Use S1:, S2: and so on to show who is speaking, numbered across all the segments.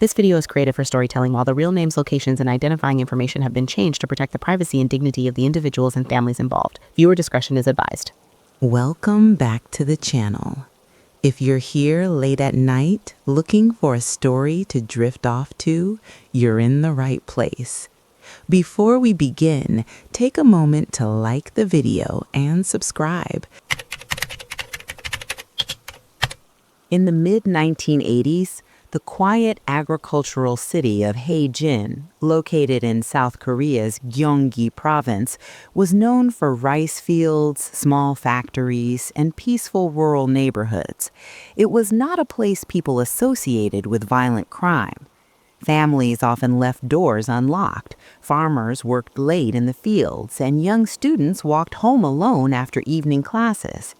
S1: This video is created for storytelling while the real names, locations, and identifying information have been changed to protect the privacy and dignity of the individuals and families involved. Viewer discretion is advised.
S2: Welcome back to the channel. If you're here late at night looking for a story to drift off to, you're in the right place. Before we begin, take a moment to like the video and subscribe. In the mid-1980s, the quiet agricultural city of Haejin, located in South Korea's Gyeonggi province, was known for rice fields, small factories, and peaceful rural neighborhoods. It was not a place people associated with violent crime. Families often left doors unlocked, farmers worked late in the fields, and young students walked home alone after evening classes.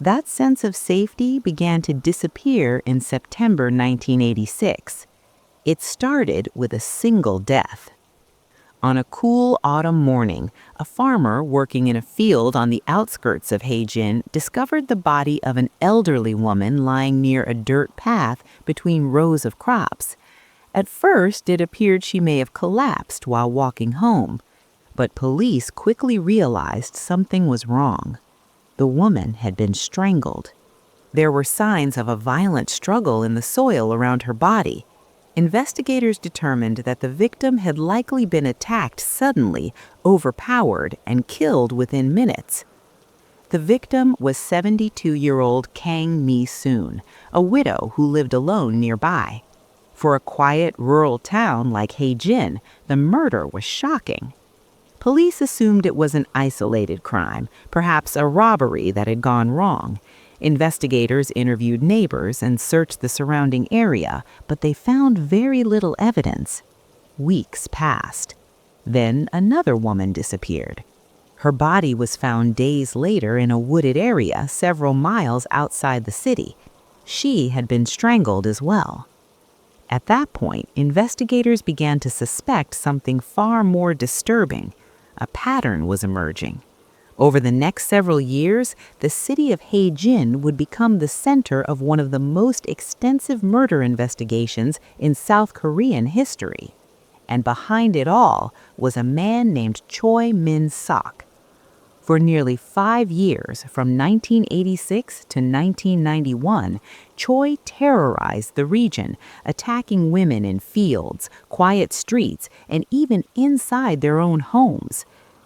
S2: That sense of safety began to disappear in September 1986. It started with a single death. On a cool autumn morning, a farmer working in a field on the outskirts of Haejin discovered the body of an elderly woman lying near a dirt path between rows of crops. At first, it appeared she may have collapsed while walking home, but police quickly realized something was wrong. The woman had been strangled. There were signs of a violent struggle in the soil around her body. Investigators determined that the victim had likely been attacked suddenly, overpowered, and killed within minutes. The victim was 72-year-old Kang Mi-soon, a widow who lived alone nearby. For a quiet rural town like Haejin, the murder was shocking. Police assumed it was an isolated crime, perhaps a robbery that had gone wrong. Investigators interviewed neighbors and searched the surrounding area, but they found very little evidence. Weeks passed. Then another woman disappeared. Her body was found days later in a wooded area several miles outside the city. She had been strangled as well. At that point, investigators began to suspect something far more disturbing. A pattern was emerging. Over the next several years, the city of Haejin would become the center of one of the most extensive murder investigations in South Korean history. And behind it all was a man named Choi Min-sok. For nearly 5 years, from 1986 to 1991, Choi terrorized the region, attacking women in fields, quiet streets, and even inside their own homes.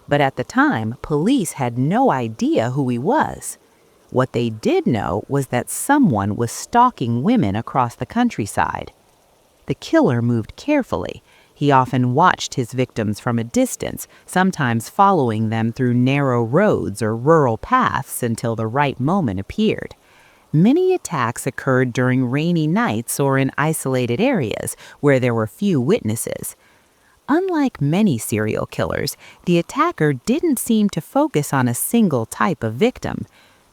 S2: But at the time, police had no idea who he was. What they did know was that someone was stalking women across the countryside. The killer moved carefully. He often watched his victims from a distance, sometimes following them through narrow roads or rural paths until the right moment appeared. Many attacks occurred during rainy nights or in isolated areas where there were few witnesses. Unlike many serial killers, the attacker didn't seem to focus on a single type of victim.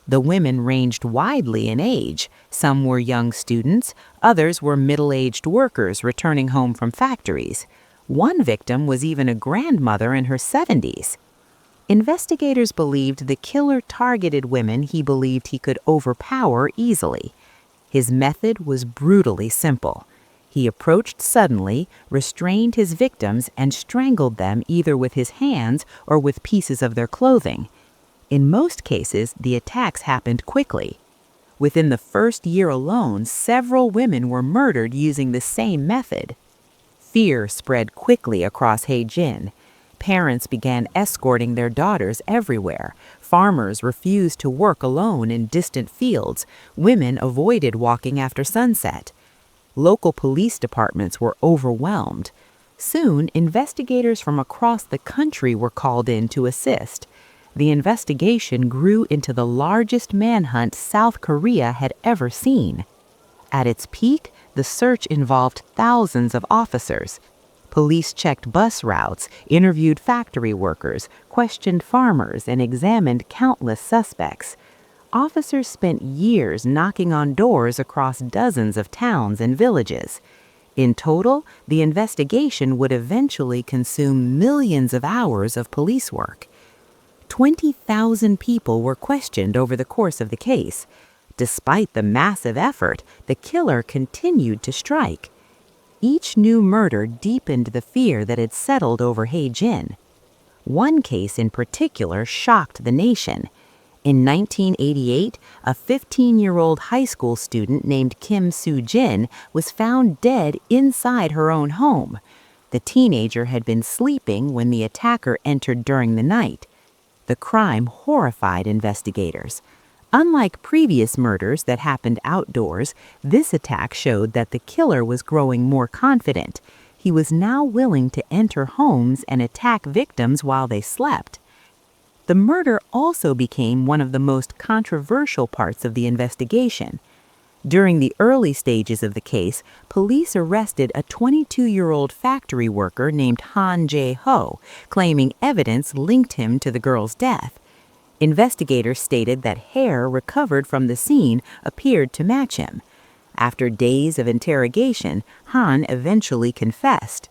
S2: The women ranged widely in age. Some were young students, others were middle-aged workers returning home from factories. One victim was even a grandmother in her 70s. Investigators believed the killer targeted women he believed he could overpower easily. His method was brutally simple. He approached suddenly, restrained his victims, and strangled them either with his hands or with pieces of their clothing. In most cases, the attacks happened quickly. Within the first year alone, several women were murdered using the same method. Fear spread quickly across Haejin. Parents began escorting their daughters everywhere. Farmers refused to work alone in distant fields. Women avoided walking after sunset. Local police departments were overwhelmed. Soon, investigators from across the country were called in to assist. The investigation grew into the largest manhunt South Korea had ever seen. At its peak, the search involved thousands of officers. Police checked bus routes, interviewed factory workers, questioned farmers, and examined countless suspects. Officers spent years knocking on doors across dozens of towns and villages. In total, the investigation would eventually consume millions of hours of police work. 20,000 people were questioned over the course of the case. Despite the massive effort, the killer continued to strike. Each new murder deepened the fear that had settled over Hae-jin. One case in particular shocked the nation. In 1988, a 15-year-old high school student named Kim Soo-jin was found dead inside her own home. The teenager had been sleeping when the attacker entered during the night. The crime horrified investigators. Unlike previous murders that happened outdoors, this attack showed that the killer was growing more confident. He was now willing to enter homes and attack victims while they slept. The murder also became one of the most controversial parts of the investigation. During the early stages of the case, police arrested a 22-year-old factory worker named Han Jae-ho, claiming evidence linked him to the girl's death. Investigators stated that hair recovered from the scene appeared to match him. After days of interrogation, Han eventually confessed.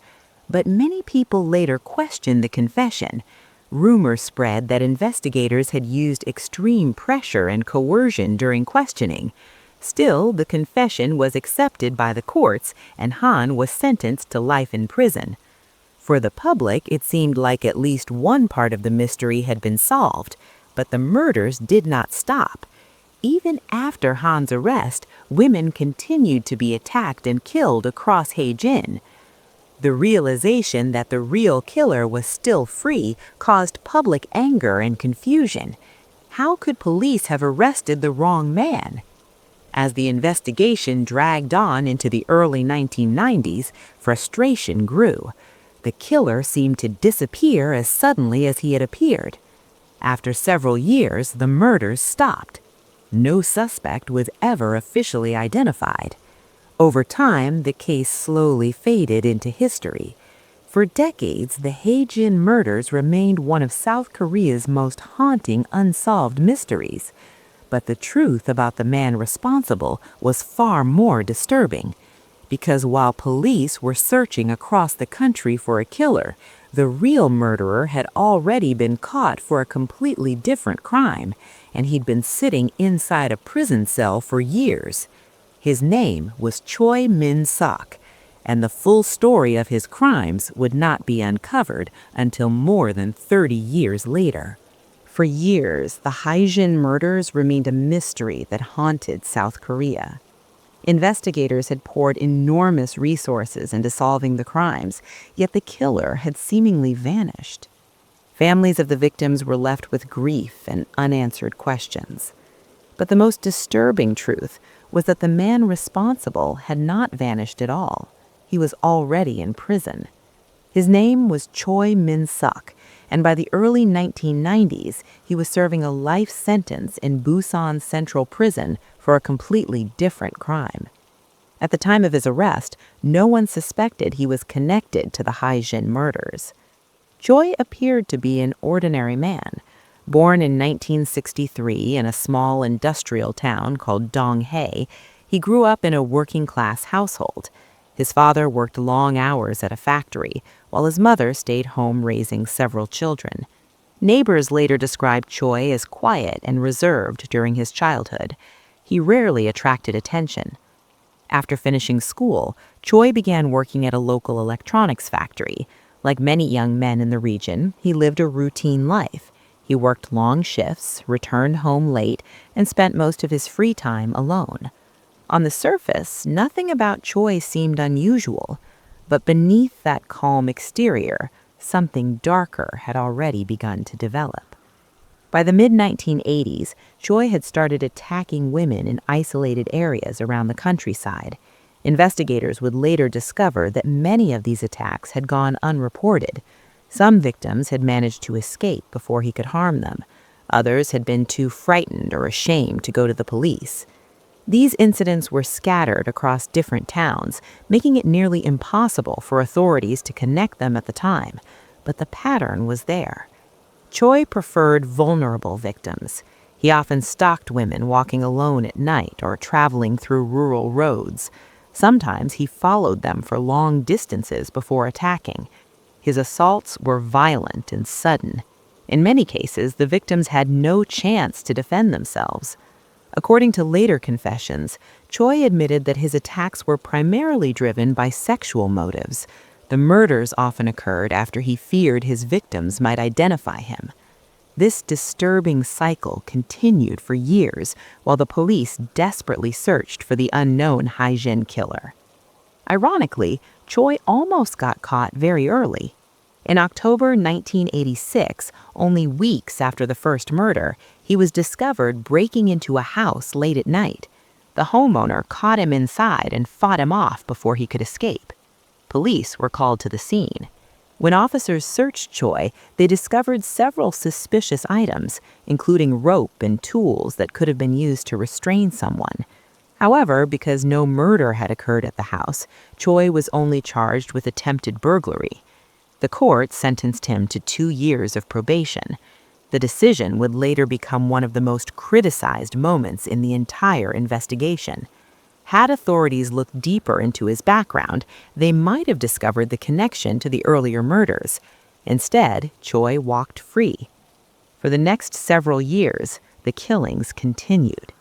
S2: But many people later questioned the confession. Rumors spread that investigators had used extreme pressure and coercion during questioning. Still, the confession was accepted by the courts, and Han was sentenced to life in prison. For the public, it seemed like at least one part of the mystery had been solved, but the murders did not stop. Even after Han's arrest, women continued to be attacked and killed across Hae-jin. The realization that the real killer was still free caused public anger and confusion. How could police have arrested the wrong man? As the investigation dragged on into the early 1990s, frustration grew. The killer seemed to disappear as suddenly as he had appeared. After several years, the murders stopped. No suspect was ever officially identified. Over time, the case slowly faded into history. For decades, the Hae-jin murders remained one of South Korea's most haunting unsolved mysteries. But the truth about the man responsible was far more disturbing. Because while police were searching across the country for a killer, the real murderer had already been caught for a completely different crime, and he'd been sitting inside a prison cell for years. His name was Choi Min-sok, and the full story of his crimes would not be uncovered until more than 30 years later. For years, the Hae-jin murders remained a mystery that haunted South Korea. Investigators had poured enormous resources into solving the crimes, yet the killer had seemingly vanished. Families of the victims were left with grief and unanswered questions. But the most disturbing truth was that the man responsible had not vanished at all. He was already in prison. His name was Choi Min-sok, and by the early 1990s, he was serving a life sentence in Busan Central Prison for a completely different crime. At the time of his arrest, no one suspected he was connected to the Hae-jin murders. Choi appeared to be an ordinary man. Born in 1963 in a small industrial town called Donghae, he grew up in a working-class household. His father worked long hours at a factory, while his mother stayed home raising several children. Neighbors later described Choi as quiet and reserved during his childhood. He rarely attracted attention. After finishing school, Choi began working at a local electronics factory. Like many young men in the region, he lived a routine life. He worked long shifts, returned home late, and spent most of his free time alone. On the surface, nothing about Choi seemed unusual, but beneath that calm exterior, something darker had already begun to develop. By the mid-1980s, Choi had started attacking women in isolated areas around the countryside. Investigators would later discover that many of these attacks had gone unreported. Some victims had managed to escape before he could harm them. Others had been too frightened or ashamed to go to the police. These incidents were scattered across different towns, making it nearly impossible for authorities to connect them at the time. But the pattern was there. Choi preferred vulnerable victims. He often stalked women walking alone at night or traveling through rural roads. Sometimes he followed them for long distances before attacking. His assaults were violent and sudden. In many cases, the victims had no chance to defend themselves. According to later confessions, Choi admitted that his attacks were primarily driven by sexual motives. The murders often occurred after he feared his victims might identify him. This disturbing cycle continued for years while the police desperately searched for the unknown Haijin killer. Ironically, Choi almost got caught very early. In October 1986, only weeks after the first murder, he was discovered breaking into a house late at night. The homeowner caught him inside and fought him off before he could escape. Police were called to the scene. When officers searched Choi, they discovered several suspicious items, including rope and tools that could have been used to restrain someone. However, because no murder had occurred at the house, Choi was only charged with attempted burglary. The court sentenced him to 2 years of probation. The decision would later become one of the most criticized moments in the entire investigation. Had authorities looked deeper into his background, they might have discovered the connection to the earlier murders. Instead, Choi walked free. For the next several years, the killings continued.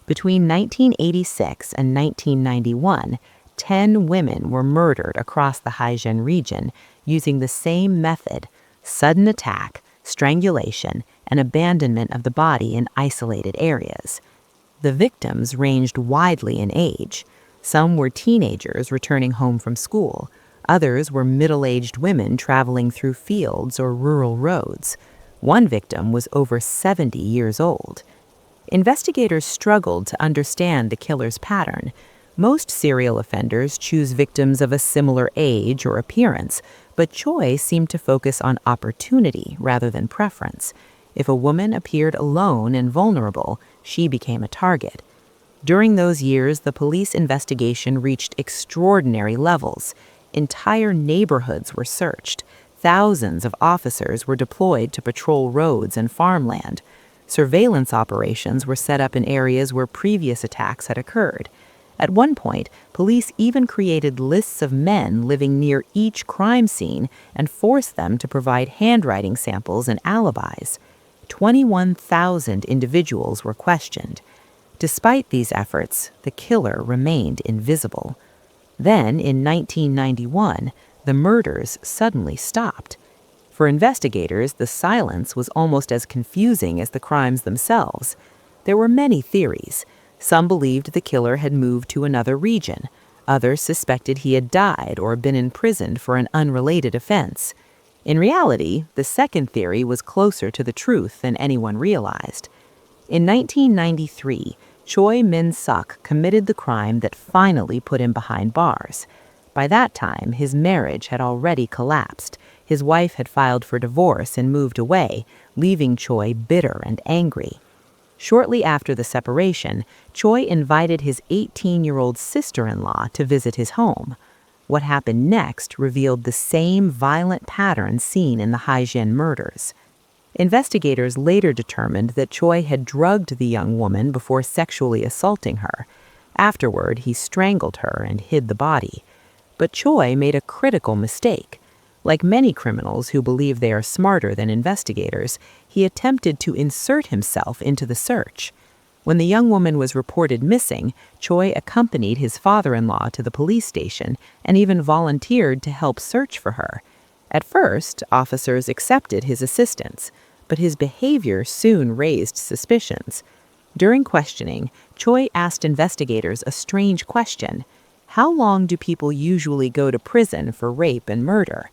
S2: Between 1986 and 1991, 10 women were murdered across the Haijin region using the same method: sudden attack, strangulation, and abandonment of the body in isolated areas. The victims ranged widely in age. Some were teenagers returning home from school. Others were middle-aged women traveling through fields or rural roads. One victim was over 70 years old. Investigators struggled to understand the killer's pattern. Most serial offenders choose victims of a similar age or appearance, but Choi seemed to focus on opportunity rather than preference. If a woman appeared alone and vulnerable, she became a target. During those years, the police investigation reached extraordinary levels. Entire neighborhoods were searched. Thousands of officers were deployed to patrol roads and farmland. Surveillance operations were set up in areas where previous attacks had occurred. At one point, police even created lists of men living near each crime scene and forced them to provide handwriting samples and alibis. 21,000 individuals were questioned. Despite these efforts, the killer remained invisible. Then, in 1991, the murders suddenly stopped. For investigators, the silence was almost as confusing as the crimes themselves. There were many theories. Some believed the killer had moved to another region. Others suspected he had died or been imprisoned for an unrelated offense. In reality, the second theory was closer to the truth than anyone realized. In 1993, Choi Min-suk committed the crime that finally put him behind bars. By that time, his marriage had already collapsed. His wife had filed for divorce and moved away, leaving Choi bitter and angry. Shortly after the separation, Choi invited his 18-year-old sister-in-law to visit his home. What happened next revealed the same violent pattern seen in the Haijin murders. Investigators later determined that Choi had drugged the young woman before sexually assaulting her. Afterward, he strangled her and hid the body. But Choi made a critical mistake. Like many criminals who believe they are smarter than investigators, he attempted to insert himself into the search. When the young woman was reported missing, Choi accompanied his father-in-law to the police station and even volunteered to help search for her. At first, officers accepted his assistance, but his behavior soon raised suspicions. During questioning, Choi asked investigators a strange question: how long do people usually go to prison for rape and murder?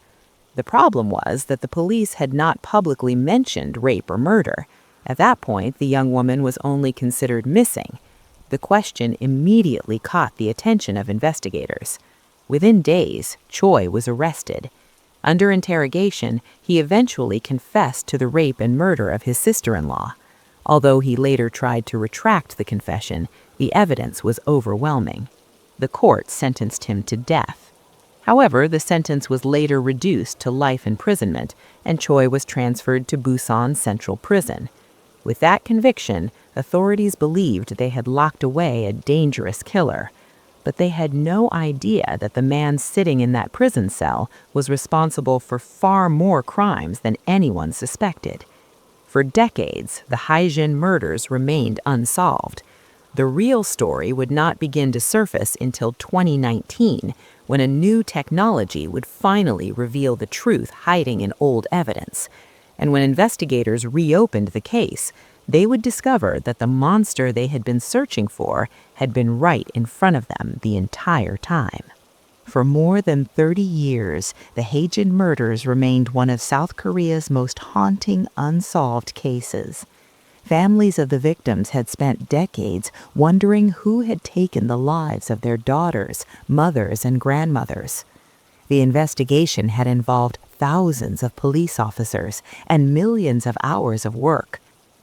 S2: The problem was that the police had not publicly mentioned rape or murder. At that point, the young woman was only considered missing. The question immediately caught the attention of investigators. Within days, Choi was arrested. Under interrogation, he eventually confessed to the rape and murder of his sister-in-law. Although he later tried to retract the confession, the evidence was overwhelming. The court sentenced him to death. However, the sentence was later reduced to life imprisonment, and Choi was transferred to Busan Central Prison. With that conviction, authorities believed they had locked away a dangerous killer. But they had no idea that the man sitting in that prison cell was responsible for far more crimes than anyone suspected. For decades, the Haijin murders remained unsolved. The real story would not begin to surface until 2019, when a new technology would finally reveal the truth hiding in old evidence. And when investigators reopened the case, they would discover that the monster they had been searching for had been right in front of them the entire time. For more than 30 years, the Haejin murders remained one of South Korea's most haunting unsolved cases. Families of the victims had spent decades wondering who had taken the lives of their daughters, mothers, and grandmothers. The investigation had involved thousands of police officers and millions of hours of work,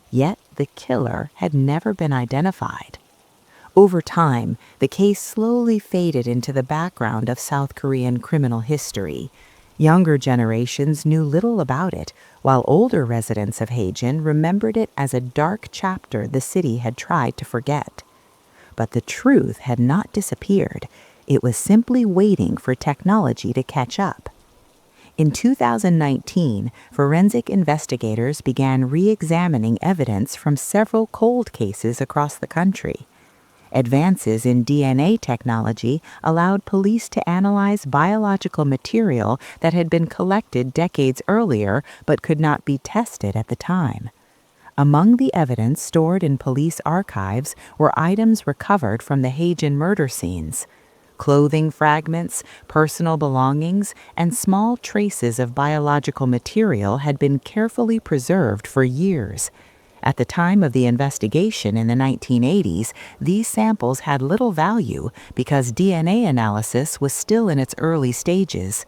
S2: yet the killer had never been identified. Over time, the case slowly faded into the background of South Korean criminal history. Younger generations knew little about it, while older residents of Haejin remembered it as a dark chapter the city had tried to forget. But the truth had not disappeared. It was simply waiting for technology to catch up. In 2019, forensic investigators began re-examining evidence from several cold cases across the country. Advances in DNA technology allowed police to analyze biological material that had been collected decades earlier but could not be tested at the time. Among the evidence stored in police archives were items recovered from the Haejin murder scenes. Clothing fragments, personal belongings, and small traces of biological material had been carefully preserved for years. At the time of the investigation in the 1980s, these samples had little value because DNA analysis was still in its early stages.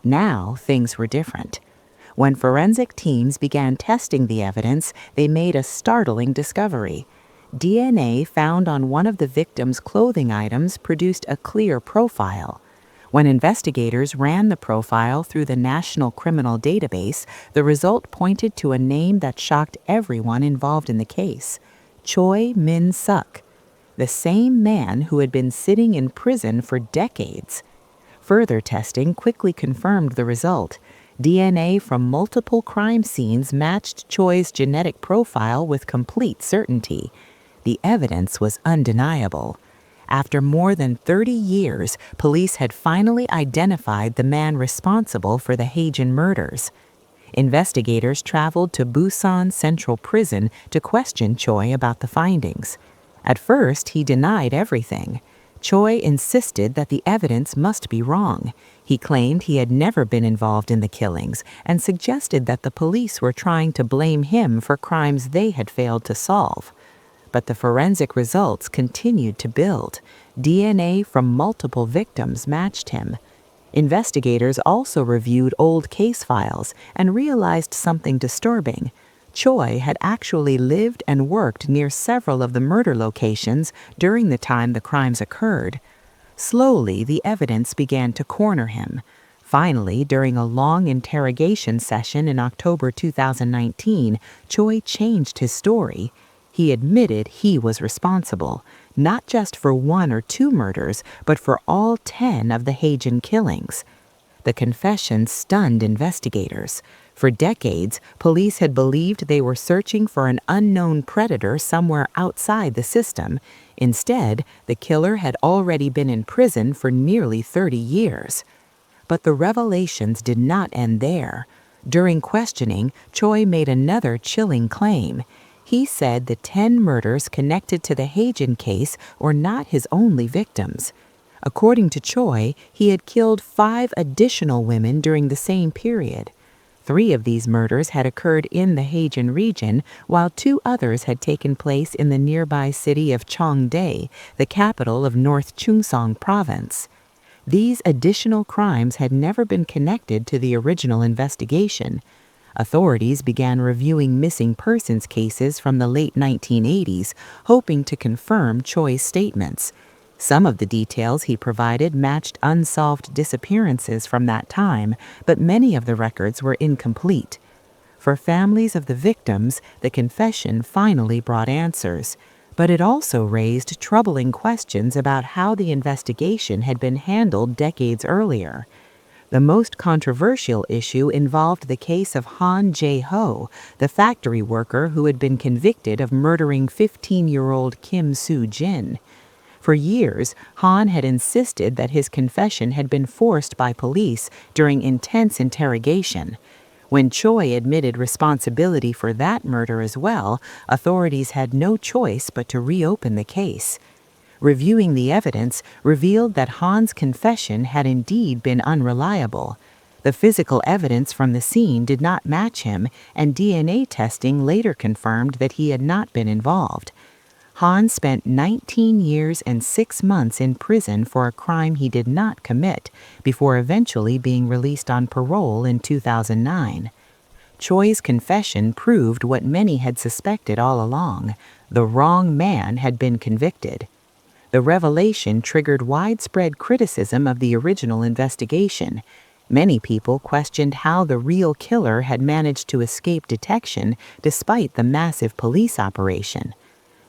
S2: Now, things were different. When forensic teams began testing the evidence, they made a startling discovery. DNA found on one of the victim's clothing items produced a clear profile. When investigators ran the profile through the National Criminal Database, the result pointed to a name that shocked everyone involved in the case: Choi Min-suk, the same man who had been sitting in prison for decades. Further testing quickly confirmed the result. DNA from multiple crime scenes matched Choi's genetic profile with complete certainty. The evidence was undeniable. After more than 30 years, police had finally identified the man responsible for the Haejin murders. Investigators traveled to Busan Central Prison to question Choi about the findings. At first, he denied everything. Choi insisted that the evidence must be wrong. He claimed he had never been involved in the killings and suggested that the police were trying to blame him for crimes they had failed to solve. But the forensic results continued to build. DNA from multiple victims matched him. Investigators also reviewed old case files and realized something disturbing. Choi had actually lived and worked near several of the murder locations during the time the crimes occurred. Slowly, the evidence began to corner him. Finally, during a long interrogation session in October 2019, Choi changed his story. He admitted he was responsible, not just for 1 or 2 murders, but for all 10 of the Haejin killings. The confession stunned investigators. For decades, police had believed they were searching for an unknown predator somewhere outside the system. Instead, the killer had already been in prison for nearly 30 years. But the revelations did not end there. During questioning, Choi made another chilling claim. He said the 10 murders connected to the Haejin case were not his only victims. According to Choi, he had killed 5 additional women during the same period. 3 of these murders had occurred in the Haejin region, while 2 others had taken place in the nearby city of Cheongdae, the capital of North Chungsong Province. These additional crimes had never been connected to the original investigation. Authorities began reviewing missing persons cases from the late 1980s, hoping to confirm Choi's statements. Some of the details he provided matched unsolved disappearances from that time, but many of the records were incomplete. For families of the victims, the confession finally brought answers, but it also raised troubling questions about how the investigation had been handled decades earlier. The most controversial issue involved the case of Han Jae-ho, the factory worker who had been convicted of murdering 15-year-old Kim Soo-jin. For years, Han had insisted that his confession had been forced by police during intense interrogation. When Choi admitted responsibility for that murder as well, authorities had no choice but to reopen the case. Reviewing the evidence revealed that Han's confession had indeed been unreliable. The physical evidence from the scene did not match him, and DNA testing later confirmed that he had not been involved. Han spent 19 years and 6 months in prison for a crime he did not commit, before eventually being released on parole in 2009. Choi's confession proved what many had suspected all along: the wrong man had been convicted. The revelation triggered widespread criticism of the original investigation. Many people questioned how the real killer had managed to escape detection despite the massive police operation.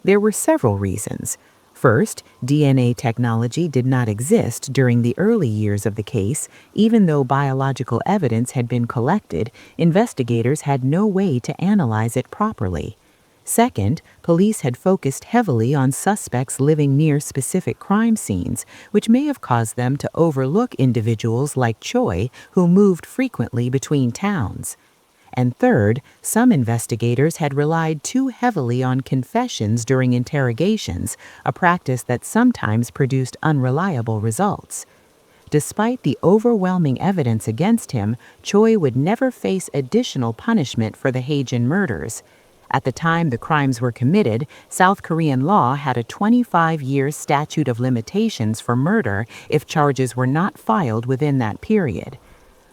S2: There were several reasons. First, DNA technology did not exist during the early years of the case. Even though biological evidence had been collected, investigators had no way to analyze it properly. Second, police had focused heavily on suspects living near specific crime scenes, which may have caused them to overlook individuals like Choi, who moved frequently between towns. And third, some investigators had relied too heavily on confessions during interrogations, a practice that sometimes produced unreliable results. Despite the overwhelming evidence against him, Choi would never face additional punishment for the Haejin murders. At the time the crimes were committed, South Korean law had a 25-year statute of limitations for murder if charges were not filed within that period.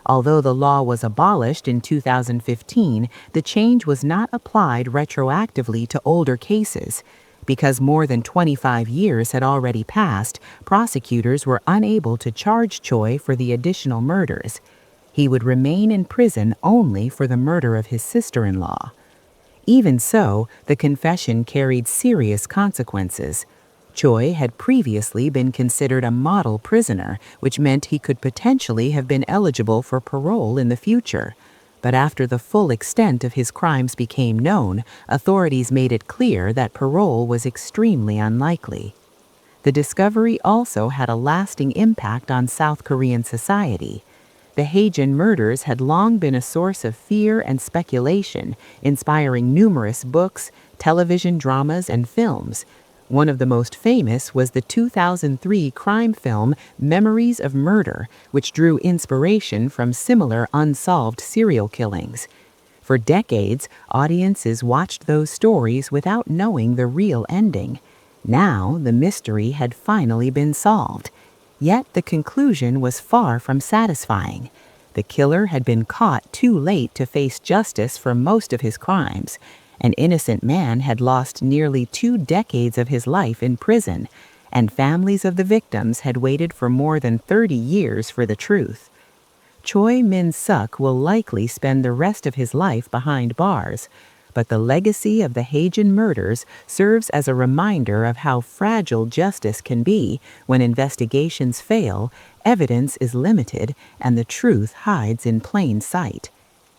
S2: Although the law was abolished in 2015, the change was not applied retroactively to older cases. Because more than 25 years had already passed, prosecutors were unable to charge Choi for the additional murders. He would remain in prison only for the murder of his sister-in-law. Even so, the confession carried serious consequences. Choi had previously been considered a model prisoner, which meant he could potentially have been eligible for parole in the future. But after the full extent of his crimes became known, authorities made it clear that parole was extremely unlikely. The discovery also had a lasting impact on South Korean society. The Haejin murders had long been a source of fear and speculation, inspiring numerous books, television dramas, and films. One of the most famous was the 2003 crime film Memories of Murder, which drew inspiration from similar unsolved serial killings. For decades, audiences watched those stories without knowing the real ending. Now, the mystery had finally been solved. Yet the conclusion was far from satisfying. The killer had been caught too late to face justice for most of his crimes. An innocent man had lost nearly 2 decades of his life in prison, and families of the victims had waited for more than 30 years for the truth. Choi Min-suk will likely spend the rest of his life behind bars, but the legacy of the Haejin murders serves as a reminder of how fragile justice can be when investigations fail, evidence is limited, and the truth hides in plain sight.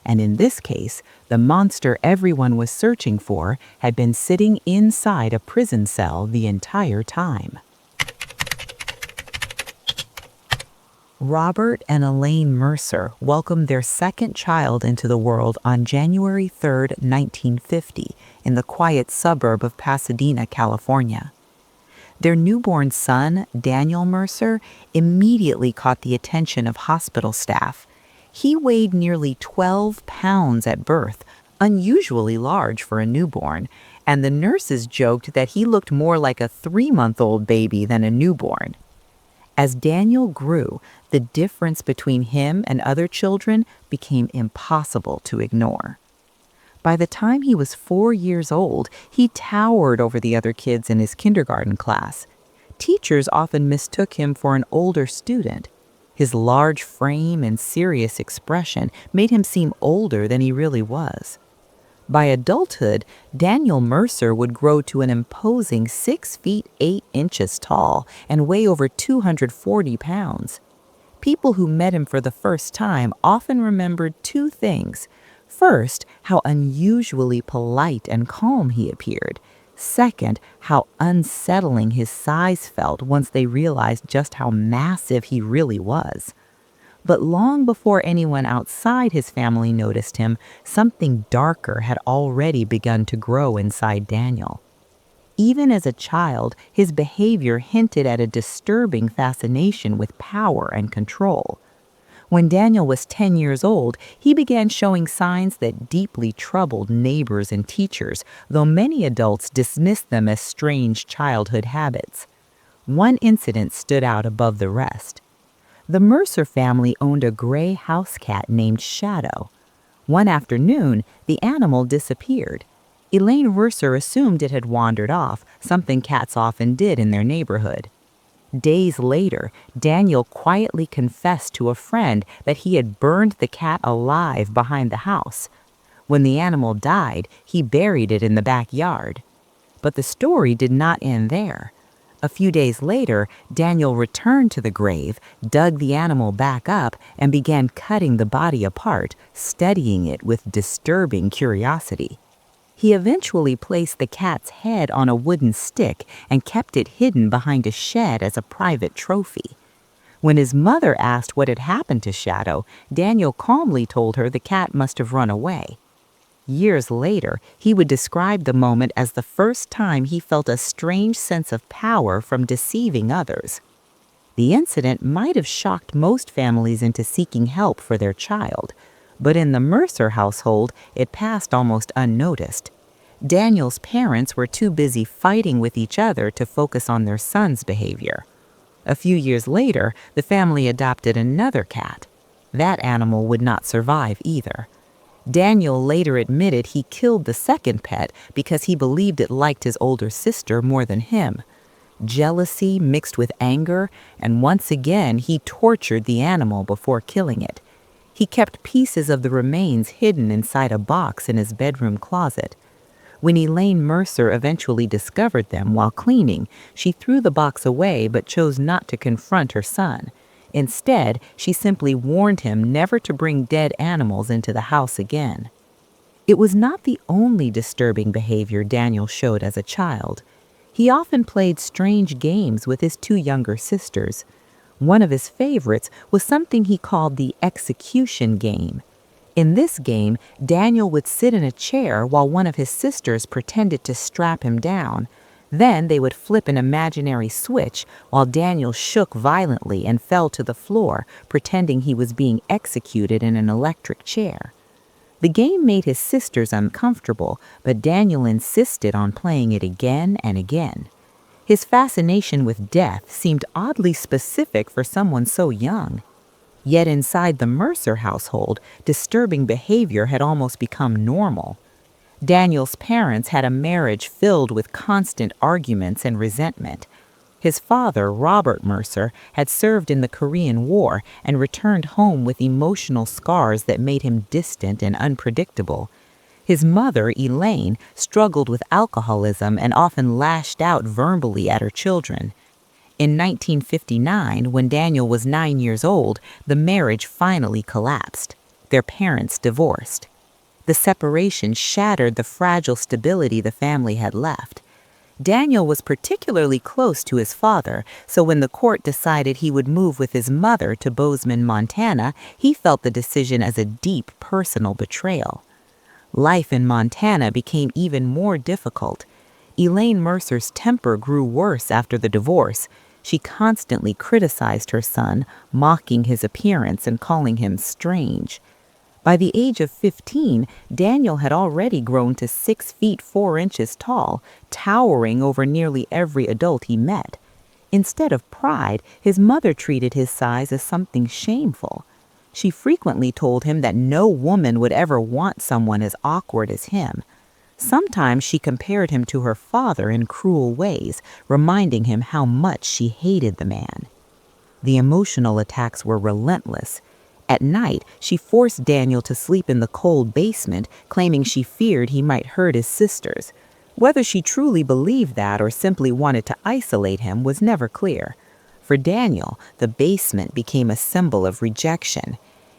S2: And in this case, the monster everyone was searching for had been sitting inside a prison cell the entire time. Robert and Elaine Mercer welcomed their second child into the world on January 3, 1950, in the quiet suburb of Pasadena, California. Their newborn son, Daniel Mercer, immediately caught the attention of hospital staff. He weighed nearly 12 pounds at birth, unusually large for a newborn, and the nurses joked that he looked more like a 3-month-old baby than a newborn. As Daniel grew, the difference between him and other children became impossible to ignore. By the time he was 4 years old, he towered over the other kids in his kindergarten class. Teachers often mistook him for an older student. His large frame and serious expression made him seem older than he really was. By adulthood, Daniel Mercer would grow to an imposing 6 feet 8 inches tall and weigh over 240 pounds. People who met him for the first time often remembered two things. First, how unusually polite and calm he appeared. Second, how unsettling his size felt once they realized just how massive he really was. But long before anyone outside his family noticed him, something darker had already begun to grow inside Daniel. Even as a child, his behavior hinted at a disturbing fascination with power and control. When Daniel was 10 years old, he began showing signs that deeply troubled neighbors and teachers, though many adults dismissed them as strange childhood habits. One incident stood out above the rest. The Mercer family owned a gray house cat named Shadow. One afternoon, the animal disappeared. Elaine Mercer assumed it had wandered off, something cats often did in their neighborhood. Days later, Daniel quietly confessed to a friend that he had burned the cat alive behind the house. When the animal died, he buried it in the backyard. But the story did not end there. A few days later, Daniel returned to the grave, dug the animal back up, and began cutting the body apart, studying it with disturbing curiosity. He eventually placed the cat's head on a wooden stick and kept it hidden behind a shed as a private trophy. When his mother asked what had happened to Shadow, Daniel calmly told her the cat must have run away. Years later, he would describe the moment as the first time he felt a strange sense of power from deceiving others. The incident might have shocked most families into seeking help for their child, but in the Mercer household, it passed almost unnoticed. Daniel's parents were too busy fighting with each other to focus on their son's behavior. A few years later, the family adopted another cat. That animal would not survive either. Daniel later admitted he killed the second pet because he believed it liked his older sister more than him. Jealousy mixed with anger, and once again he tortured the animal before killing it. He kept pieces of the remains hidden inside a box in his bedroom closet. When Elaine Mercer eventually discovered them while cleaning, she threw the box away but chose not to confront her son. Instead, she simply warned him never to bring dead animals into the house again. It was not the only disturbing behavior Daniel showed as a child. He often played strange games with his two younger sisters. One of his favorites was something he called the execution game. In this game, Daniel would sit in a chair while one of his sisters pretended to strap him down. Then they would flip an imaginary switch while Daniel shook violently and fell to the floor, pretending he was being executed in an electric chair. The game made his sisters uncomfortable, but Daniel insisted on playing it again and again. His fascination with death seemed oddly specific for someone so young. Yet inside the Mercer household, disturbing behavior had almost become normal. Daniel's parents had a marriage filled with constant arguments and resentment. His father, Robert Mercer, had served in the Korean War and returned home with emotional scars that made him distant and unpredictable. His mother, Elaine, struggled with alcoholism and often lashed out verbally at her children. In 1959, when Daniel was 9 years old, the marriage finally collapsed. Their parents divorced. The separation shattered the fragile stability the family had left. Daniel was particularly close to his father, so when the court decided he would move with his mother to Bozeman, Montana, he felt the decision as a deep personal betrayal. Life in Montana became even more difficult. Elaine Mercer's temper grew worse after the divorce. She constantly criticized her son, mocking his appearance and calling him strange. By the age of 15, Daniel had already grown to 6 feet 4 inches tall, towering over nearly every adult he met. Instead of pride, his mother treated his size as something shameful. She frequently told him that no woman would ever want someone as awkward as him. Sometimes she compared him to her father in cruel ways, reminding him how much she hated the man. The emotional attacks were relentless. At night, she forced Daniel to sleep in the cold basement, claiming she feared he might hurt his sisters. Whether she truly believed that or simply wanted to isolate him was never clear. For Daniel, the basement became a symbol of rejection.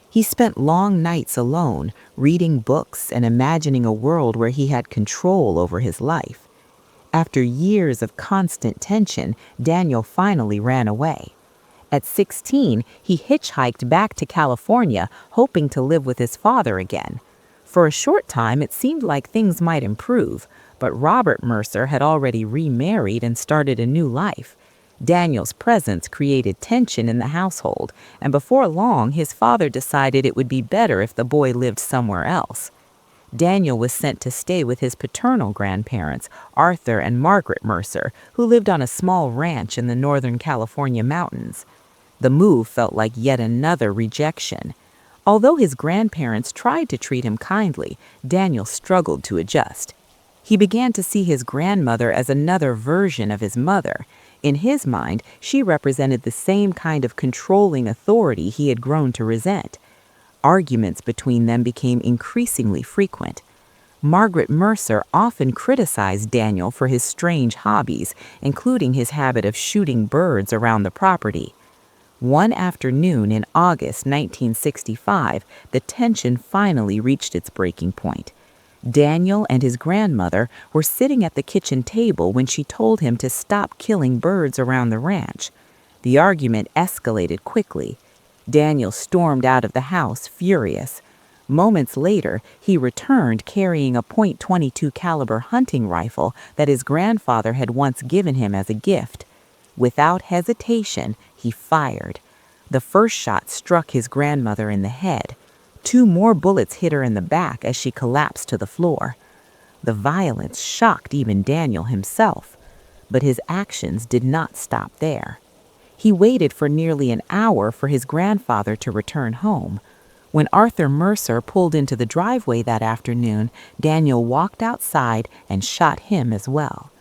S2: He spent long nights alone, reading books and imagining a world where he had control over his life. After years of constant tension, Daniel finally ran away. At 16, he hitchhiked back to California, hoping to live with his father again. For a short time, it seemed like things might improve, but Robert Mercer had already remarried and started a new life. Daniel's presence created tension in the household, and before long, his father decided it would be better if the boy lived somewhere else. Daniel was sent to stay with his paternal grandparents, Arthur and Margaret Mercer, who lived on a small ranch in the Northern California mountains. The move felt like yet another rejection. Although his grandparents tried to treat him kindly, Daniel struggled to adjust. He began to see his grandmother as another version of his mother. In his mind, she represented the same kind of controlling authority he had grown to resent. Arguments between them became increasingly frequent. Margaret Mercer often criticized Daniel for his strange hobbies, including his habit of shooting birds around the property. One afternoon in August 1965, the tension finally reached its breaking point. Daniel and his grandmother were sitting at the kitchen table when she told him to stop killing birds around the ranch. The argument escalated quickly. Daniel stormed out of the house, furious. Moments later, he returned carrying a .22 caliber hunting rifle that his grandfather had once given him as a gift. Without hesitation, he fired. The first shot struck his grandmother in the head. 2 more bullets hit her in the back as she collapsed to the floor. The violence shocked even Daniel himself, but his actions did not stop there. He waited for nearly an hour for his grandfather to return home. When Arthur Mercer pulled into the driveway that afternoon, Daniel walked outside and shot him as well.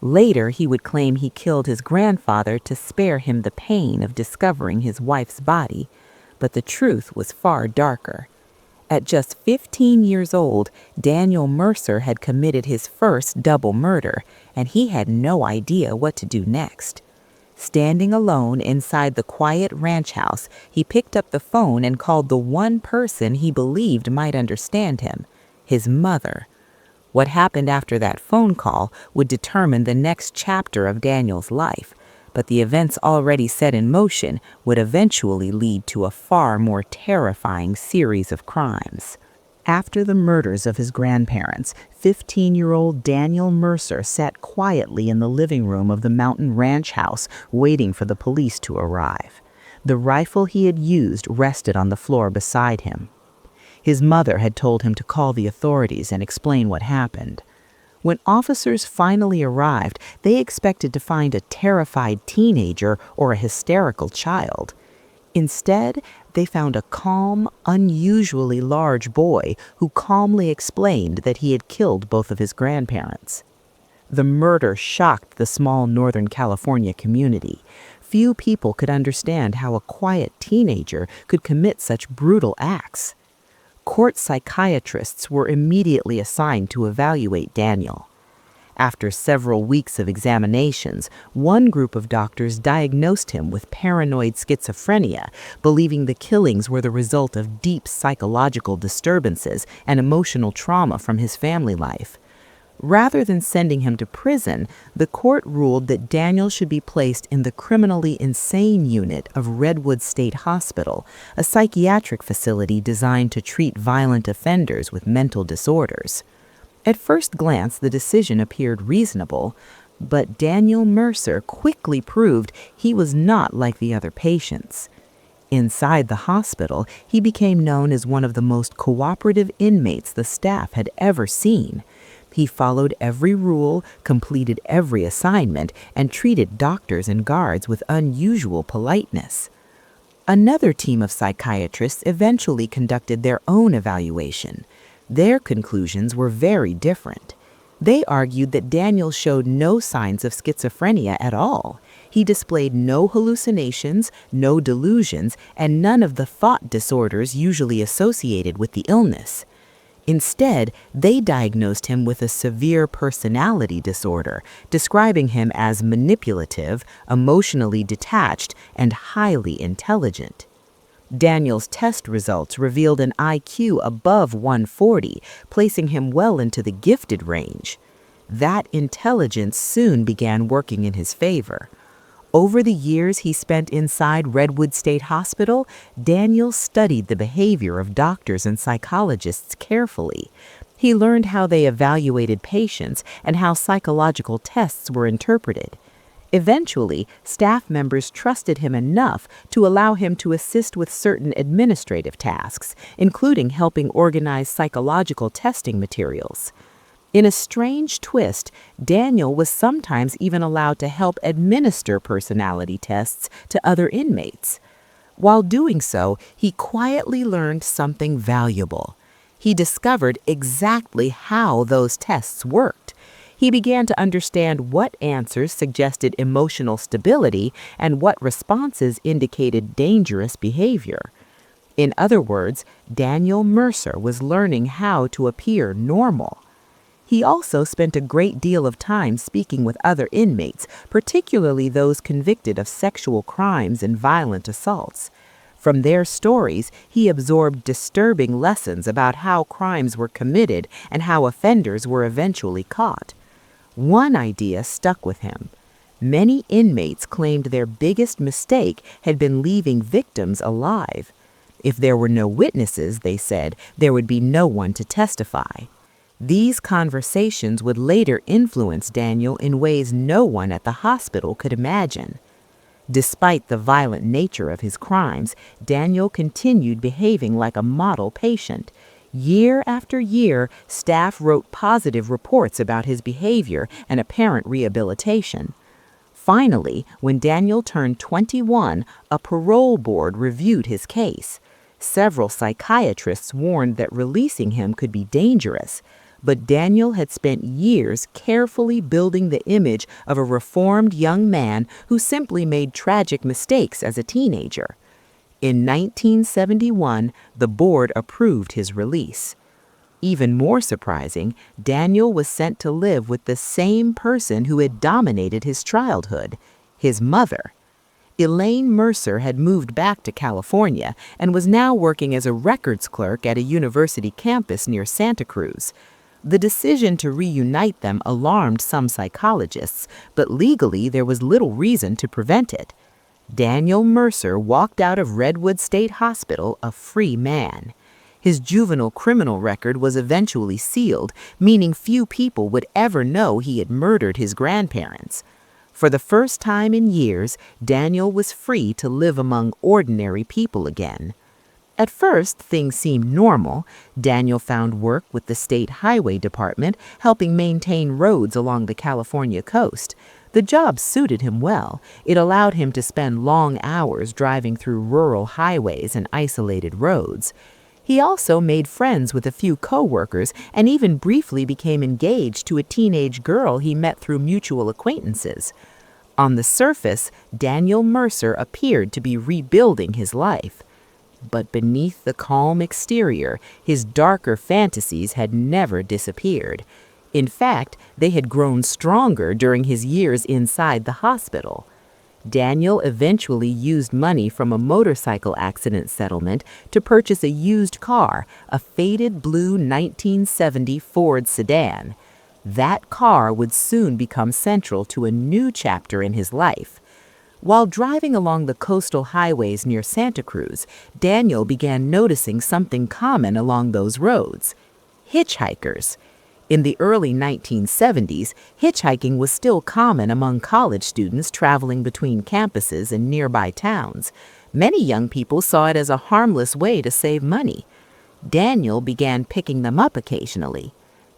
S2: Later, he would claim he killed his grandfather to spare him the pain of discovering his wife's body, but the truth was far darker. At just 15 years old, Daniel Mercer had committed his first double murder, and he had no idea what to do next. Standing alone inside the quiet ranch house, he picked up the phone and called the one person he believed might understand him, his mother. What happened after that phone call would determine the next chapter of Daniel's life, but the events already set in motion would eventually lead to a far more terrifying series of crimes. After the murders of his grandparents, 15-year-old Daniel Mercer sat quietly in the living room of the mountain ranch house, waiting for the police to arrive. The rifle he had used rested on the floor beside him. His mother had told him to call the authorities and explain what happened. When officers finally arrived, they expected to find a terrified teenager or a hysterical child. Instead, they found a calm, unusually large boy who calmly explained that he had killed both of his grandparents. The murder shocked the small Northern California community. Few people could understand how a quiet teenager could commit such brutal acts. Court psychiatrists were immediately assigned to evaluate Daniel. After several weeks of examinations, one group of doctors diagnosed him with paranoid schizophrenia, believing the killings were the result of deep psychological disturbances and emotional trauma from his family life. Rather than sending him to prison, the court ruled that Daniel should be placed in the criminally insane unit of Redwood State Hospital, a psychiatric facility designed to treat violent offenders with mental disorders. At first glance, the decision appeared reasonable, but Daniel Mercer quickly proved he was not like the other patients. Inside the hospital, he became known as one of the most cooperative inmates the staff had ever seen. He followed every rule, completed every assignment, and treated doctors and guards with unusual politeness. Another team of psychiatrists eventually conducted their own evaluation. Their conclusions were very different. They argued that Daniel showed no signs of schizophrenia at all. He displayed no hallucinations, no delusions, and none of the thought disorders usually associated with the illness. Instead, they diagnosed him with a severe personality disorder, describing him as manipulative, emotionally detached, and highly intelligent. Daniel's test results revealed an IQ above 140, placing him well into the gifted range. That intelligence soon began working in his favor. Over the years he spent inside Redwood State Hospital, Daniel studied the behavior of doctors and psychologists carefully. He learned how they evaluated patients and how psychological tests were interpreted. Eventually, staff members trusted him enough to allow him to assist with certain administrative tasks, including helping organize psychological testing materials. In a strange twist, Daniel was sometimes even allowed to help administer personality tests to other inmates. While doing so, he quietly learned something valuable. He discovered exactly how those tests worked. He began to understand what answers suggested emotional stability and what responses indicated dangerous behavior. In other words, Daniel Mercer was learning how to appear normal. He also spent a great deal of time speaking with other inmates, particularly those convicted of sexual crimes and violent assaults. From their stories, he absorbed disturbing lessons about how crimes were committed and how offenders were eventually caught. One idea stuck with him. Many inmates claimed their biggest mistake had been leaving victims alive. If there were no witnesses, they said, there would be no one to testify. These conversations would later influence Daniel in ways no one at the hospital could imagine. Despite the violent nature of his crimes, Daniel continued behaving like a model patient. Year after year, staff wrote positive reports about his behavior and apparent rehabilitation. Finally, when Daniel turned 21, a parole board reviewed his case. Several psychiatrists warned that releasing him could be dangerous. But Daniel had spent years carefully building the image of a reformed young man who simply made tragic mistakes as a teenager. In 1971, the board approved his release. Even more surprising, Daniel was sent to live with the same person who had dominated his childhood, his mother. Elaine Mercer had moved back to California and was now working as a records clerk at a university campus near Santa Cruz. The decision to reunite them alarmed some psychologists, but legally there was little reason to prevent it. Daniel Mercer walked out of Redwood State Hospital a free man. His juvenile criminal record was eventually sealed, meaning few people would ever know he had murdered his grandparents. For the first time in years, Daniel was free to live among ordinary people again. At first, things seemed normal. Daniel found work with the State Highway Department, helping maintain roads along the California coast. The job suited him well. It allowed him to spend long hours driving through rural highways and isolated roads. He also made friends with a few co-workers and even briefly became engaged to a teenage girl he met through mutual acquaintances. On the surface, Daniel Mercer appeared to be rebuilding his life. But beneath the calm exterior, his darker fantasies had never disappeared. In fact, they had grown stronger during his years inside the hospital. Daniel eventually used money from a motorcycle accident settlement to purchase a used car, a faded blue 1970 Ford sedan. That car would soon become central to a new chapter in his life. While driving along the coastal highways near Santa Cruz, Daniel began noticing something common along those roads: hitchhikers. In the early 1970s, hitchhiking was still common among college students traveling between campuses and nearby towns. Many young people saw it as a harmless way to save money. Daniel began picking them up occasionally.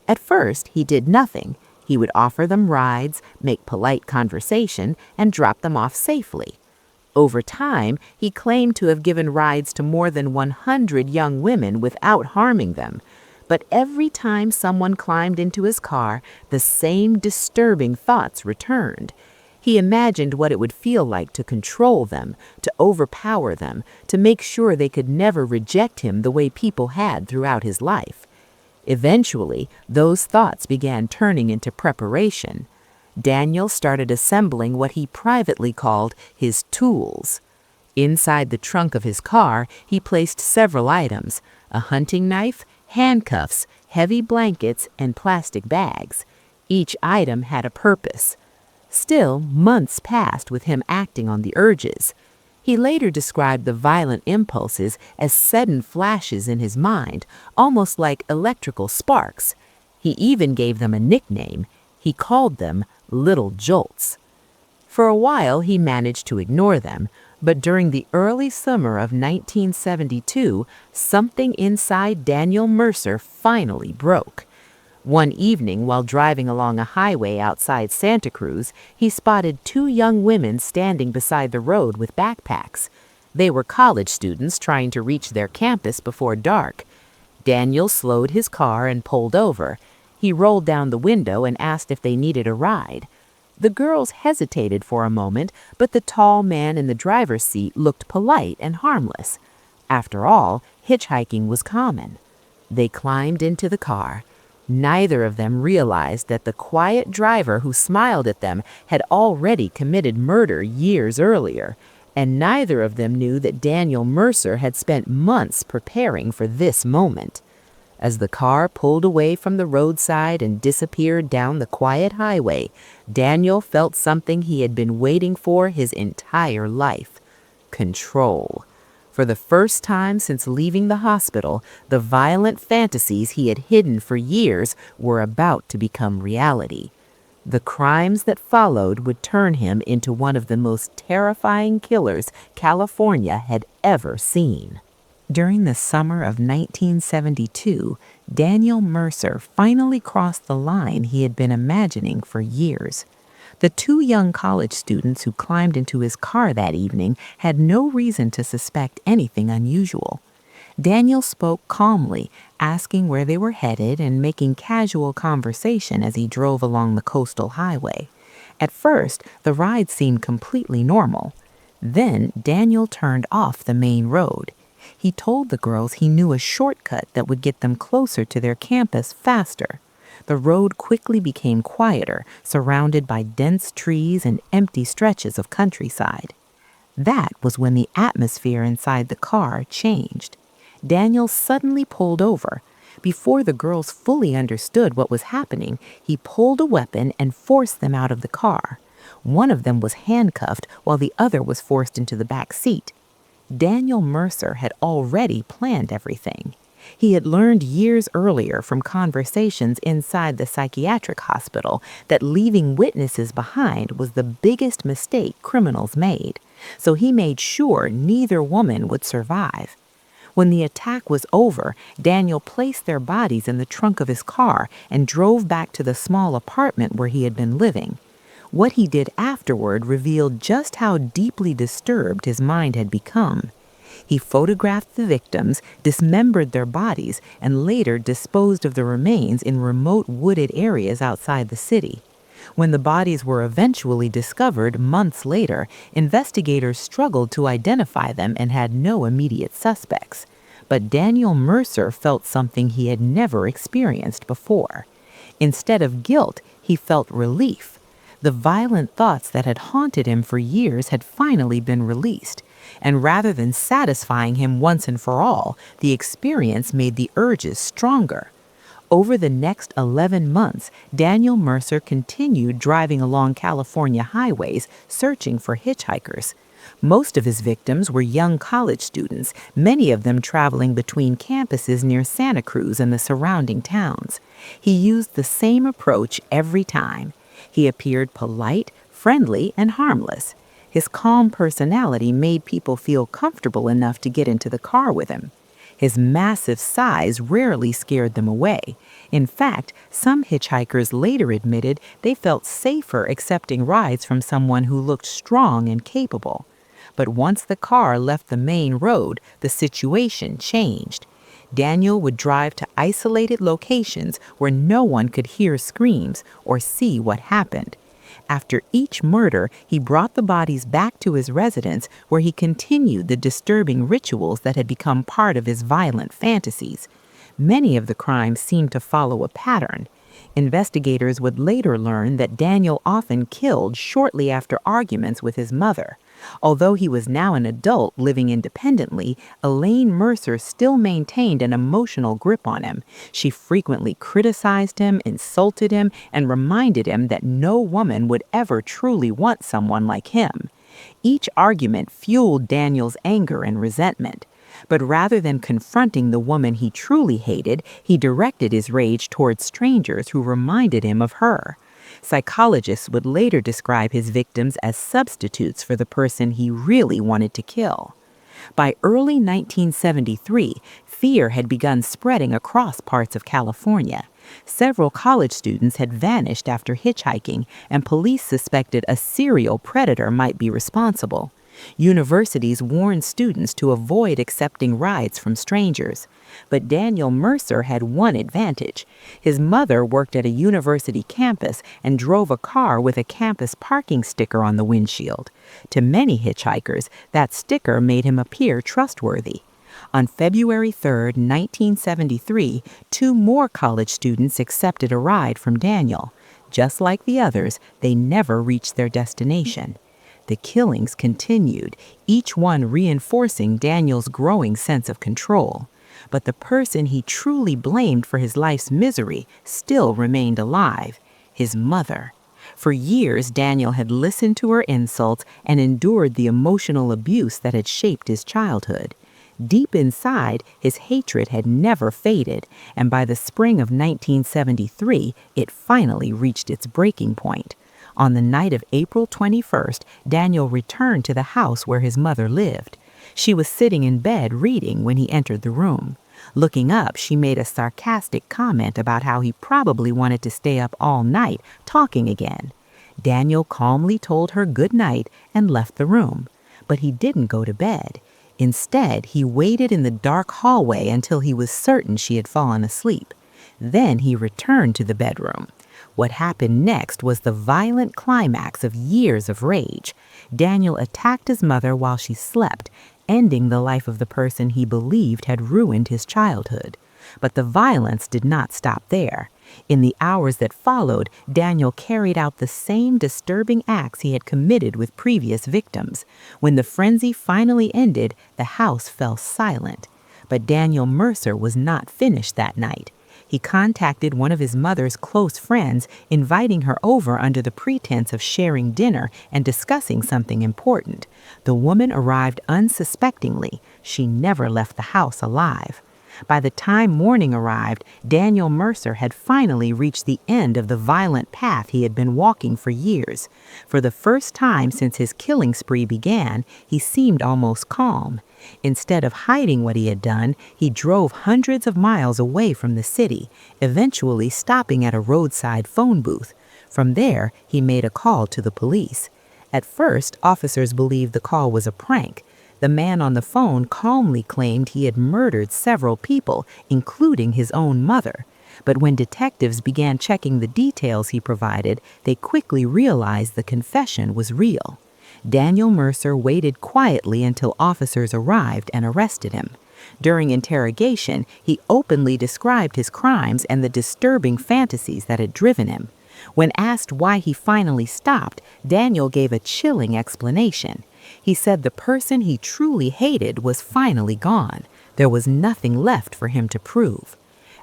S2: At first, he did nothing. He would offer them rides, make polite conversation, and drop them off safely. Over time, he claimed to have given rides to more than 100 young women without harming them. But every time someone climbed into his car, the same disturbing thoughts returned. He imagined what it would feel like to control them, to overpower them, to make sure they could never reject him the way people had throughout his life. Eventually, those thoughts began turning into preparation. Daniel started assembling what he privately called his tools. Inside the trunk of his car, he placed several items: a hunting knife, handcuffs, heavy blankets, and plastic bags. Each item had a purpose. Still, months passed with him acting on the urges. He later described the violent impulses as sudden flashes in his mind, almost like electrical sparks. He even gave them a nickname. He called them little jolts. For a while, he managed to ignore them, but during the early summer of 1972, something inside Daniel Mercer finally broke. One evening, while driving along a highway outside Santa Cruz, he spotted two young women standing beside the road with backpacks. They were college students trying to reach their campus before dark. Daniel slowed his car and pulled over. He rolled down the window and asked if they needed a ride. The girls hesitated for a moment, but the tall man in the driver's seat looked polite and harmless. After all, hitchhiking was common. They climbed into the car. Neither of them realized that the quiet driver who smiled at them had already committed murder years earlier, and neither of them knew that Daniel Mercer had spent months preparing for this moment. As the car pulled away from the roadside and disappeared down the quiet highway, Daniel felt something he had been waiting for his entire life: control. For the first time since leaving the hospital, the violent fantasies he had hidden for years were about to become reality. The crimes that followed would turn him into one of the most terrifying killers California had ever seen. During the summer of 1972, Daniel Mercer finally crossed the line he had been imagining for years. The two young college students who climbed into his car that evening had no reason to suspect anything unusual. Daniel spoke calmly, asking where they were headed and making casual conversation as he drove along the coastal highway. At first, the ride seemed completely normal. Then Daniel turned off the main road. He told the girls he knew a shortcut that would get them closer to their campus faster. The road quickly became quieter, surrounded by dense trees and empty stretches of countryside. That was when the atmosphere inside the car changed. Daniel suddenly pulled over. Before the girls fully understood what was happening, he pulled a weapon and forced them out of the car. One of them was handcuffed while the other was forced into the back seat. Daniel Mercer had already planned everything. He had learned years earlier from conversations inside the psychiatric hospital that leaving witnesses behind was the biggest mistake criminals made, so he made sure neither woman would survive. When the attack was over, Daniel placed their bodies in the trunk of his car and drove back to the small apartment where he had been living. What he did afterward revealed just how deeply disturbed his mind had become. He photographed the victims, dismembered their bodies, and later disposed of the remains in remote wooded areas outside the city. When the bodies were eventually discovered months later, investigators struggled to identify them and had no immediate suspects. But Daniel Mercer felt something he had never experienced before. Instead of guilt, he felt relief. The violent thoughts that had haunted him for years had finally been released. And rather than satisfying him once and for all, the experience made the urges stronger. Over the next 11 months, Daniel Mercer continued driving along California highways, searching for hitchhikers. Most of his victims were young college students, many of them traveling between campuses near Santa Cruz and the surrounding towns. He used the same approach every time. He appeared polite, friendly, and harmless. His calm personality made people feel comfortable enough to get into the car with him. His massive size rarely scared them away. In fact, some hitchhikers later admitted they felt safer accepting rides from someone who looked strong and capable. But once the car left the main road, the situation changed. Daniel would drive to isolated locations where no one could hear screams or see what happened. After each murder, he brought the bodies back to his residence where he continued the disturbing rituals that had become part of his violent fantasies. Many of the crimes seemed to follow a pattern. Investigators would later learn that Daniel often killed shortly after arguments with his mother. Although he was now an adult living independently, Elaine Mercer still maintained an emotional grip on him. She frequently criticized him, insulted him, and reminded him that no woman would ever truly want someone like him. Each argument fueled Daniel's anger and resentment. But rather than confronting the woman he truly hated, he directed his rage towards strangers who reminded him of her. Psychologists would later describe his victims as substitutes for the person he really wanted to kill. By early 1973, fear had begun spreading across parts of California. Several college students had vanished after hitchhiking, and police suspected a serial predator might be responsible. Universities warned students to avoid accepting rides from strangers. But Daniel Mercer had one advantage. His mother worked at a university campus and drove a car with a campus parking sticker on the windshield. To many hitchhikers, that sticker made him appear trustworthy. On February 3, 1973, 2 more college students accepted a ride from Daniel. Just like the others, they never reached their destination. The killings continued, each one reinforcing Daniel's growing sense of control. But the person he truly blamed for his life's misery still remained alive, his mother. For years, Daniel had listened to her insults and endured the emotional abuse that had shaped his childhood. Deep inside, his hatred had never faded, and by the spring of 1973, it finally reached its breaking point. On the night of April 21st, Daniel returned to the house where his mother lived. She was sitting in bed reading when he entered the room. Looking up, she made a sarcastic comment about how he probably wanted to stay up all night talking again. Daniel calmly told her good night and left the room. But he didn't go to bed. Instead, he waited in the dark hallway until he was certain she had fallen asleep. Then he returned to the bedroom. What happened next was the violent climax of years of rage. Daniel attacked his mother while she slept, ending the life of the person he believed had ruined his childhood. But the violence did not stop there. In the hours that followed, Daniel carried out the same disturbing acts he had committed with previous victims. When the frenzy finally ended, the house fell silent. But Daniel Mercer was not finished that night. He contacted one of his mother's close friends, inviting her over under the pretense of sharing dinner and discussing something important. The woman arrived unsuspectingly. She never left the house alive. By the time morning arrived, Daniel Mercer had finally reached the end of the violent path he had been walking for years. For the first time since his killing spree began, he seemed almost calm. Instead of hiding what he had done, he drove hundreds of miles away from the city, eventually stopping at a roadside phone booth. From there, he made a call to the police. At first, officers believed the call was a prank. The man on the phone calmly claimed he had murdered several people, including his own mother. But when detectives began checking the details he provided, they quickly realized the confession was real. Daniel Mercer waited quietly until officers arrived and arrested him. During interrogation, he openly described his crimes and the disturbing fantasies that had driven him. When asked why he finally stopped, Daniel gave a chilling explanation. He said the person he truly hated was finally gone. There was nothing left for him to prove.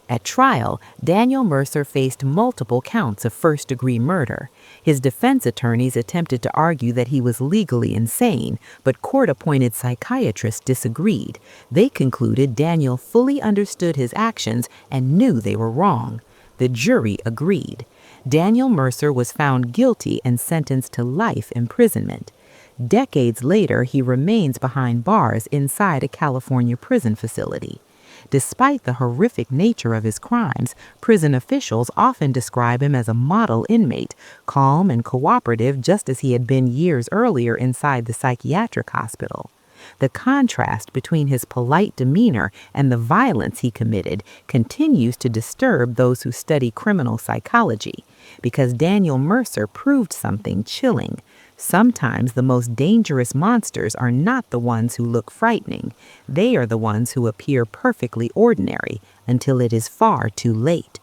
S2: At trial, Daniel Mercer faced multiple counts of first-degree murder. His defense attorneys attempted to argue that he was legally insane, but court-appointed psychiatrists disagreed. They concluded Daniel fully understood his actions and knew they were wrong. The jury agreed. Daniel Mercer was found guilty and sentenced to life imprisonment. Decades later, he remains behind bars inside a California prison facility. Despite the horrific nature of his crimes, prison officials often describe him as a model inmate, calm and cooperative just as he had been years earlier inside the psychiatric hospital. The contrast between his polite demeanor and the violence he committed continues to disturb those who study criminal psychology, because Daniel Mercer proved something chilling. Sometimes the most dangerous monsters are not the ones who look frightening. They are the ones who appear perfectly ordinary until it is far too late.